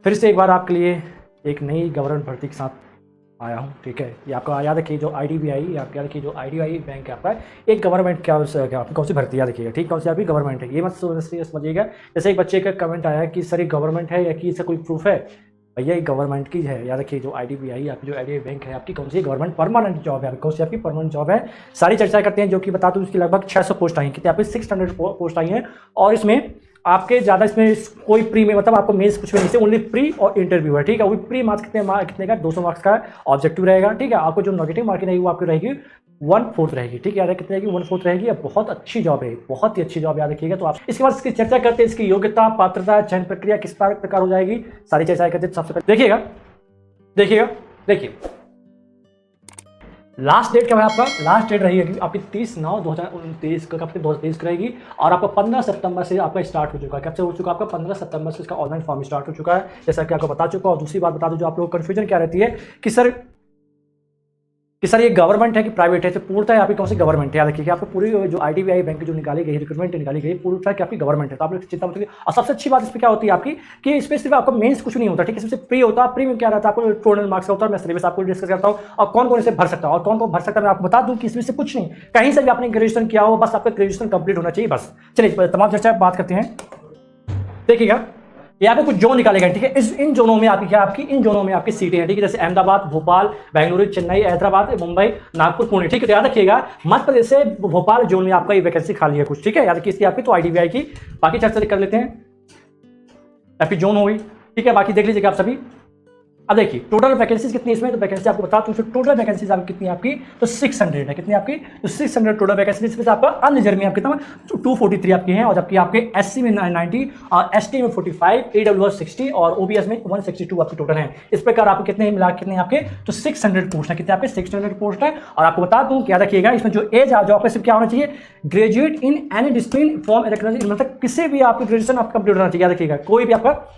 फिर से एक बार आपके लिए एक नई गवर्नमेंट भर्ती के साथ आया हूँ, ठीक है। ये आपका याद रखिए, जो IDBI आपके याद रखिए, जो IDBI बैंक है आपका, एक गवर्नमेंट क्या आपकी कौन सी भर्ती याद रखिएगा, ठीक, कौन सी आपकी गवर्नमेंट है, ये मत समझिएगा। जैसे एक बच्चे का कमेंट आया कि सर ये गवर्नमेंट है या कि इसका कोई प्रूफ है, भैया ये गवर्नमेंट की है। याद रखिए, जो IDBI आपकी जो IDBI बैंक है आपकी कौन सी गवर्नमेंट परमानेंट जॉब है, कौन सी आपकी परमानेंट जॉब है। सारी चर्चा करते हैं, जो कि बता दूँ उसकी लगभग 600 पोस्ट आई हैं, कितनी आपकी 600 पोस्ट आई हैं। और इसमें आपके ज़्यादा इसमें कोई प्री में मतलब आपको मेंस कुछ भी नहीं, ओनली प्री और इंटरव्यू है, ठीक है। वो प्री मार्क्स कितने का 200 मार्क्स का ऑब्जेक्टिव रहेगा, ठीक है। आपको जो नेगेटिव मार्किंग रहेगी वो आपकी रहेगी 1/4 रहेगी, ठीक है। याद कितनी रहेगी 1/4 रहेगी। बहुत अच्छी जॉब है, बहुत ही अच्छी जॉब, याद रखिएगा। तो आप इसके बाद इसकी चर्चा करते हैं, इसकी योग्यता, पात्रता, चयन प्रक्रिया किस प्रकार हो जाएगी, सारी चर्चा करते हैं। सबसे पहले देखिए लास्ट डेट क्या है आपका, लास्ट डेट रहेगी आपकी 30/9/2029 का, कब से 2023 रहेगी। और आपका 15 सितंबर से आपका स्टार्ट हो चुका है। कब से हो चुका है आपका 15 सितंबर से इसका ऑनलाइन फॉर्म स्टार्ट हो चुका है, जैसा कि आपको बता चुका हूं। और दूसरी बात बता दूं, जो आप लोगों को कन्फ्यूजन क्या रहती है कि सर ये गवर्नमेंट है कि प्राइवेट है, तो पूर्णतः आपकी कौन सी गवर्नमेंट है। याद रखिए कि आपको पूरी जो IDBI बैंक की जो निकाली गई रिक्रूटमेंट निकाली गई पूर्णतः कि आपकी गवर्नमेंट है, तो आप लोग चिंता मत करिए। और सबसे अच्छी बात इसमें क्या होती है आपकी कि इसमें सिर्फ आपको मेंस कुछ नहीं होता, ठीक है। सबसे प्री होता है, प्री में क्या रहता है आपको टोटल मार्क्स का होता है। मैं सिलेबस आपको डिस्कस करता हूँ और कौन कौन इसे भर सकता है और कौन कौन भर सकता है, मैं आपको बता दूं कि इसमें से कुछ नहीं, कहीं से भी आपने ग्रेजुएशन किया हो, बस आपका ग्रेजुएशन कंप्लीट होना चाहिए, बस। चलिए तमाम चर्चा बात करते हैं। देखिएगा यहाँ पे कुछ जोन निकाले गए, ठीक है। इन जोनों में आपकी इन जोनों में आपकी सीटें हैं, ठीक है। जैसे अहमदाबाद, भोपाल, बेंगलुरु, चेन्नई, हैदराबाद, मुंबई, नागपुर, पुणे, ठीक है। तो याद रखिएगा मध्य प्रदेश से भोपाल जोन में आपका ये वैकेंसी खाली है कुछ, ठीक है। याद रखिए इसकी आपकी तो IDBI की। बाकी चर्चा कर लेते हैं। आपकी जोन हो गई, ठीक है। बाकी देख लीजिएगा आप सभी। अब देखिए टोटल वैकेंसीज कितनी इसमें, तो वैकेंसी आपको बता दूं, टोटल वैकेंसीज आपकी कितनी आपकी तो 600 है। कितनी आपकी तो 600 टोटल वैकेंसी। इसमें से आपका अनरिजर्व में आपकी 243 आपकी हैं, और जबकि आपके SC में 90 और ST में 45, AWS 60 और OBS में 162 आपकी टोटल है। इस प्रकार आपके कितने मिला कितने आपके तो 600 पोस्ट है। कितने आपके 600 पोस्ट है। और आपको बता दूं क्या रखिएगा, इसमें जो एज जो आपका सिर्फ क्या होना चाहिए, graduate in any discipline form मतलब किसी भी आपकी ग्रेजुएशन आप कंप्लीट होना चाहिए। याद रखिएगा कोई भी आपका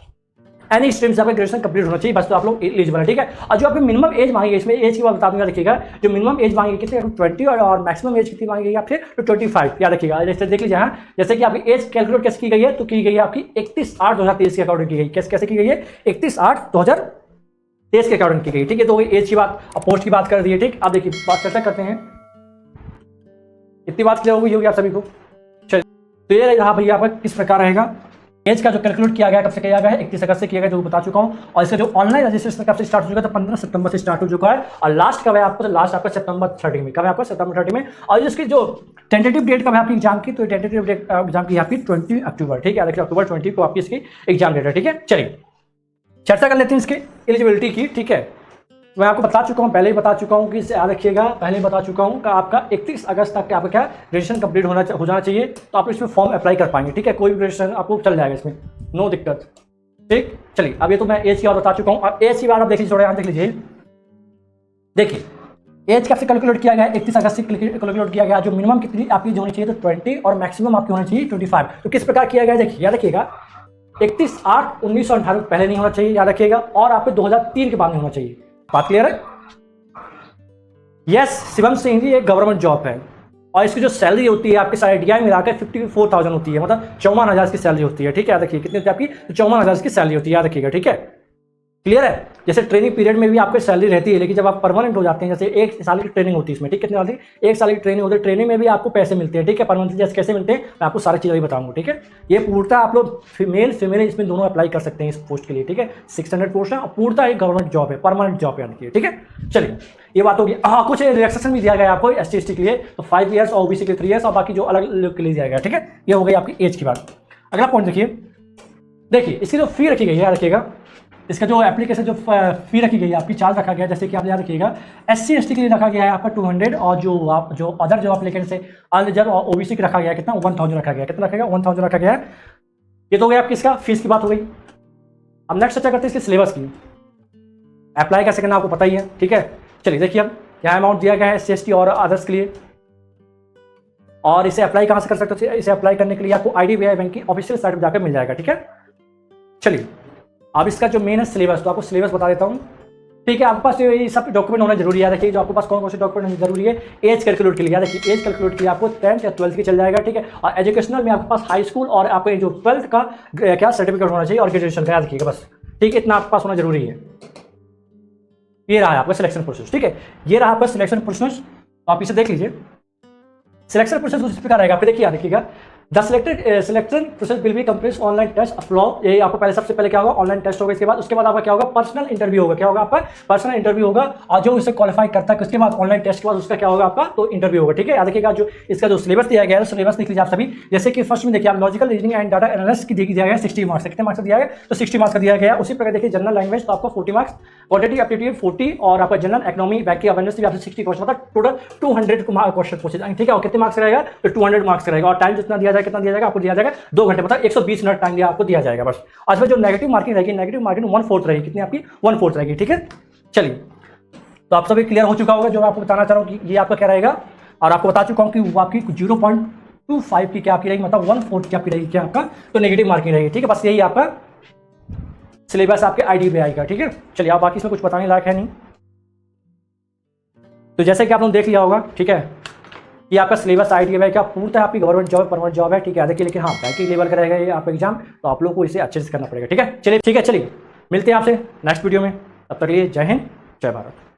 एनी स्ट्रीम से आपका ग्रेजुएशन कंप्लीट होना चाहिए, बस। तो आप लोग एलिजिबल है, ठीक है। और जो आपकी मिनिमम एज मांगी गई, इसमें एज की बात बता दूंगा, रखिएगा। जो मिनिमम एज मांगी गई कितनी 20 और मैक्सिमम एज कितनी मांगी गई आपसे तो 25। याद रखिएगा। जैसे देख लीजिए यहाँ, जैसे कि आपकी एज कैलकुलेट कैसे की गई है, तो की गई है आपकी 31/8/2023 के अकॉर्डिंग की गई। कैसे की गई है 31/8/2023 के अकॉर्डिंग की गई, ठीक है। तो एज की बात और पोस्ट की बात कर दी है, ठीक। अब देखिए बात चर्चा करते हैं, इतनी बात क्लियर होगी आप सभी को। चलिए तो ये रहा भैया आपका किस प्रकार रहेगा। एज का जो कैलकुलेट किया गया कब से किया गया है 31 अगस्त से किया गया, जो बता चुका हूं। और इसका जो ऑनलाइन रजिस्ट्रेशन कब से स्टार्ट हो चुका है तो 15 सितंबर से स्टार्ट हो चुका है। और लास्ट कब है आपको, तो लास्ट आपका सितंबर 30 में। कब है आपका सितंबर 30 में। और इसकी जो टेंटेटिव डेट कब है आपकी एग्जाम की, तो टेंटेटिव डेट एग्जाम की आपकी 20 अक्टूबर, ठीक है। देखिए अक्टूबर 20 को आपकी इसकी एग्जाम डेट है, ठीक है। चलिए चर्चा कर लेते हैं इसके एलिजिबिलिटी की, ठीक है। मैं आपको बता चुका हूं, पहले ही बता चुका हूं कि इसे याद रखिएगा, पहले ही बता चुका हूं कि आपका 31 अगस्त तक आपका क्या ग्रेजुएशन कंप्लीट हो जाना चाहिए, तो आप इसमें फॉर्म अप्लाई कर पाएंगे, ठीक है। कोई भी ग्रेजुएशन आपको चल जाएगा इसमें, नो दिक्कत, ठीक। चलिए अब ये तो मैं एज की बात बता चुका हूं। अब एज की बात आप देख लीजिए, थोड़ा यहाँ देख लीजिए। देखिए एज कैसे कैलकुलेट किया गया है, 31 अगस्त से कैलकुलेट किया गया। जो मिनिमम कितनी आपकी होनी चाहिए तो 20 और मैक्सिमम आपकी होनी चाहिए 25। तो किस प्रकार किया गया देखिए, याद रखिएगा 31/8/1998 पहले नहीं होना चाहिए, याद रखिएगा। और आपको 2003 के बाद नहीं होना चाहिए। बात क्लियर है। यस, शिवम सिंह जी एक गवर्नमेंट जॉब है और इसकी जो सैलरी होती है आपके सारे DI मिलाकर 54,000 होती है, मतलब 54,000 की सैलरी होती है, ठीक है। याद रखिए कितनी होती है आपकी तो 54,000 की सैलरी होती है, याद रखिएगा, ठीक है। क्लियर है। जैसे ट्रेनिंग पीरियड में भी आपकी सैलरी रहती है, लेकिन जब आप परमानेंट हो जाते हैं, जैसे 1 साल की ट्रेनिंग होती है इसमें, ठीक है। कितनी होती है 1 साल की ट्रेनिंग होती है, ट्रेनिंग में भी आपको पैसे मिलते हैं, ठीक है। परमानेंट जैसे कैसे मिलते हैं मैं आपको सारी चीज़ें बताऊंगा, ठीक है। ये पूर्णतः आप लोग फीमेल इसमें दोनों अप्लाई कर सकते हैं इस पोस्ट के लिए, ठीक है। 600 पोस्ट है और पूर्णतः एक गवर्नमेंट जॉब है, परमानेंट जॉब है, ठीक है। चलिए ये बात होगी। हाँ, कुछ रिलैक्सेशन भी दिया गया आपको SC ST के लिए, तो 5 ईयर्स और OBC के लिए 3 ईयर्स और बाकी जो अलग लोग के लिए दिया गया, ठीक है। ये हो गई आपकी एज की बात। अगला पॉइंट देखिए इसकी जो फी रखी गई है, याद रखिएगा। इसका जो एप्लीकेशन जो फी रखी गई है आपकी चार्ज रखा गया है, जैसे कि आप याद रखिएगा SC ST के लिए रखा गया है आपका 200 और जो अदर जो एप्लीकेंट्स है अनरिजर्व और OBC के रखा गया है कितना 1000 रखा गया है। कितना रखा गया 1000 रखा गया है। ये तो हो गया आपकी इसका फीस की बात हो गई। अब नेक्स्ट चर्चा करते हैं इसके सिलेबस की। अप्लाई कैसे करना आपको पता ही है, ठीक है। चलिए देखिए अब यहाँ अमाउंट दिया गया है SC ST और अदर्स के लिए, और इसे अप्लाई कहाँ से कर सकते हो, इसे अप्लाई करने के लिए आपको IDBI बैंक की ऑफिशियल साइट पर जाकर मिल जाएगा, ठीक है। चलिए अब इसका जो मेन है सिलेबस, तो आपको सिलेबस बता देता हूँ, ठीक है। आपके पास ये सब डॉक्यूमेंट होना जरूरी है। याद रखिए जो आपके पास कौन कौन से डॉक्यूमेंट जरूरी है। एज कैलकुलेट के लिए, याद रखिए एज कैलकुलेट के लिए आपको 10th या 12th की चल जाएगा, ठीक है। और एजुकेशनल में आपके पास हाई स्कूल और आपके जो 12th का क्या सर्टिफिकेट होना चाहिए और ग्रेजुएशन का, याद रखिएगा बस, ठीक है, इतना आपके पास होना जरूरी है। ये रहा है आपका सिलेक्शन प्रोसेस, ठीक है, ये रहा आपका सिलेक्शन प्रोसेस। तो आप इसे देख लीजिए। सिलेक्शन प्रोसेस उस प्रकार रहेगा, फिर देखिएगा the selection process will be complete online test upload. ये आपको पहले सबसे पहले क्या होगा, ऑनलाइन टेस्ट होगा। उसके बाद आपका क्या होगा, पर्सनल इंटरव्यू होगा। क्या होगा आपका पर्सनल इंटरव्यू होगा, और जो इसे क्वालिफाई करता है उसके बाद ऑनलाइन टेस्ट के बाद उसका क्या होगा आपका तो इंटरव्यू होगा। ठीक है, याद रखिएगा जो इसका जो सिलेबस दिया गया है, सिलेबस लिख लीजिए आप सभी। जैसे कि फर्स्ट में देखिए आप logical reasoning and data analysis की दिया गया है 60 मार्क्स। कितने मार्क्स दिया गया, तो 60 मार्क्स का दिया गया है। उसी प्रकार देखिए जनरल लैंग्वेज तो आपको 40 मार्क्स, क्वांटिटी एप्टीट्यूड 40, और आपका जनरल इकोनॉमी बैक की अवेयरनेस भी आपसे 60 क्वेश्चन, मतलब टोटल 200 क्वेश्चन पूछे जाएंगे। ठीक है, और कितने मार्क्स रहेगा, तो 200 मार्क्स रहेगा। और टाइम जितना दिया जाएगा, कितना दिया जाएगा आपको, दिया जाएगा 2 घंटे, मतलब 120 मिनट टाइम आपको दिया जाएगा बस। आज में जो नेगेटिव मार्किंग रहेगी, नेगेटिव मार्किंग 1/4 रहेगी। कितनी आपकी 1/4 रहेगी। ठीक है, चलिए, तो आप सभी क्लियर हो चुका होगा। जो मैं आपको बताना चाह रहा हूँ कि ये आपका क्या रहेगा, और आपको बता चुका हूँ कि वो आपकी 0.25 की क्या आपकी रहेगी, मतलब 1/4 की आपकी रहेगी क्या आपका तो नेगेटिव मार्किंग रहेगी। ठीक है, बस यही आपका सिलेबस आपके IDBI का। ठीक है, चलिए, आप बाकी इसमें कुछ बताने लायक है नहीं। तो जैसे कि आप लोगों ने देख लिया होगा, ठीक है, ये आपका सिलेबस IDBI का पूर्णतः आपकी गवर्नमेंट जॉब, परमानेंट जॉब है। ठीक है, देखिए, लेकिन हाँ बैंकिंग लेवल का रहेगा ये आपका एग्जाम, तो आप लोगों को इसे अच्छे से करना पड़ेगा। ठीक है, चलिए, मिलते हैं आपसे नेक्स्ट वीडियो में। तब तक के लिए जय हिंद, जय भारत।